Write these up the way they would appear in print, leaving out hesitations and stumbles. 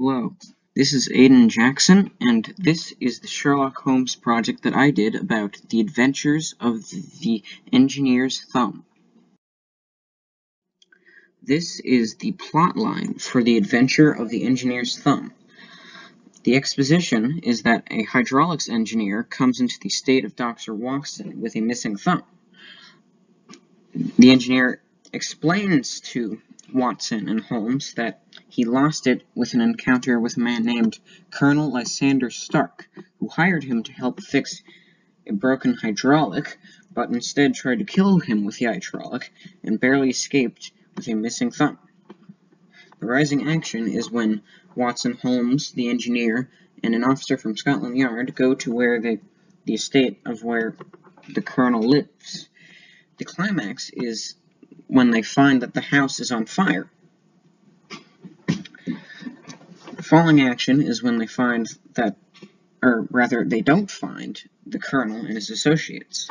Hello, this is Aidan Jackson, and this is the Sherlock Holmes project that I did about the adventures of the engineer's thumb. This is the plot line for the adventure of the engineer's thumb. The exposition is that a hydraulics engineer comes into the estate of Dr. Watson with a missing thumb. The engineer explains to Watson and Holmes that he lost it with an encounter with a man named Colonel Lysander Stark, who hired him to help fix a broken hydraulic, but instead tried to kill him with the hydraulic and barely escaped with a missing thumb. The rising action is when Watson, Holmes, the engineer, and an officer from Scotland Yard go to where the estate of where the colonel lives. The climax is when they find that the house is on fire. The falling action is when they find that, or rather, they don't find the colonel and his associates.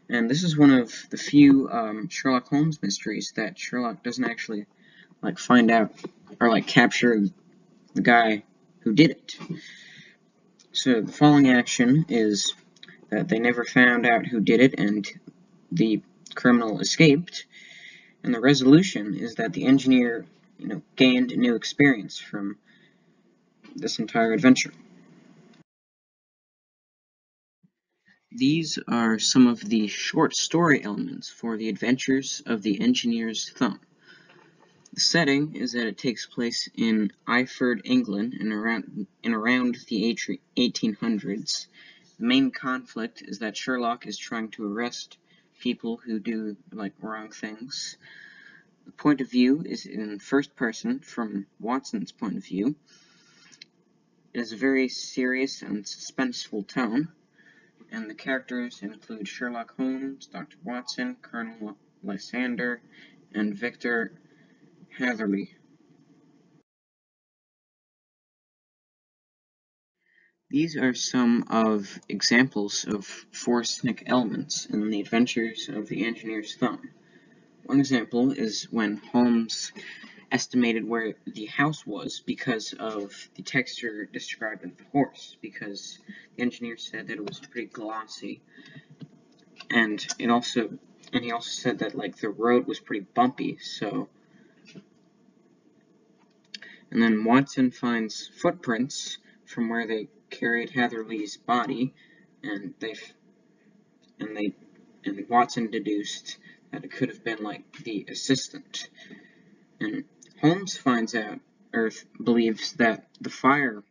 And this is one of the few Sherlock Holmes mysteries that Sherlock doesn't actually find out or capture the guy who did it. So the falling action is that they never found out who did it, and the criminal escaped, and the resolution is that the engineer, gained new experience from this entire adventure. These are some of the short story elements for the adventures of the engineer's thumb. The setting is that it takes place in Eyford, England, in around the 1800s. The main conflict is that Sherlock is trying to arrest people who do wrong things. The point of view is in first person from Watson's point of view. It is a very serious and suspenseful tone, and the characters include Sherlock Holmes, Dr. Watson, Colonel Lysander, and Victor Hatherley. These are some of examples of four-cynic elements in the adventures of the engineer's thumb. One example is when Holmes estimated where the house was because of the texture described in the horse, because the engineer said that it was pretty glossy, and he also said that the road was pretty bumpy. And then Watson finds footprints from where they carried Hatherley's body, and Watson deduced that it could have been the assistant. And Holmes finds out, or believes, that the fire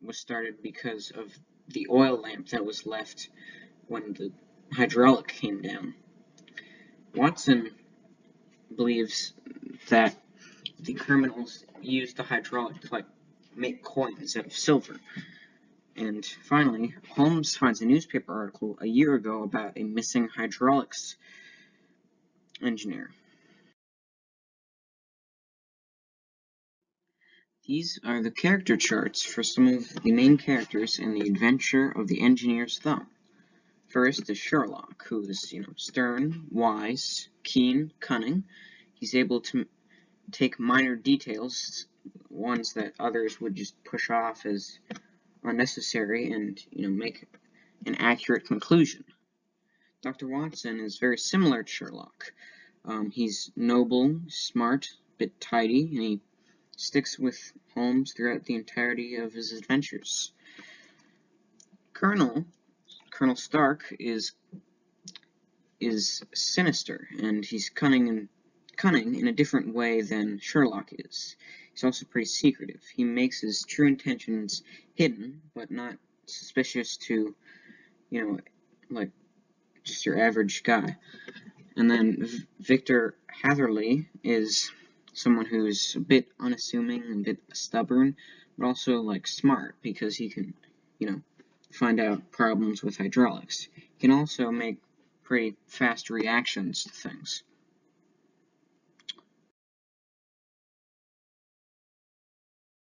was started because of the oil lamp that was left when the hydraulic came down. Watson believes that the criminals used the hydraulic to make coins out of silver. And finally, Holmes finds a newspaper article a year ago about a missing hydraulics engineer. These are the character charts for some of the main characters in the adventure of the engineer's thumb. First is Sherlock, who is, stern, wise, keen, cunning. He's able to take minor details, ones that others would just push off as unnecessary, and, make an accurate conclusion. Dr. Watson is very similar to Sherlock. He's noble, smart, a bit tidy, and he sticks with Holmes throughout the entirety of his adventures. Colonel Stark is sinister, and he's cunning in a different way than Sherlock is. He's also pretty secretive. He makes his true intentions hidden, but not suspicious to, just your average guy. And then Victor Hatherley is someone who's a bit unassuming and a bit stubborn, but also smart, because he can, find out problems with hydraulics. He can also make pretty fast reactions to things.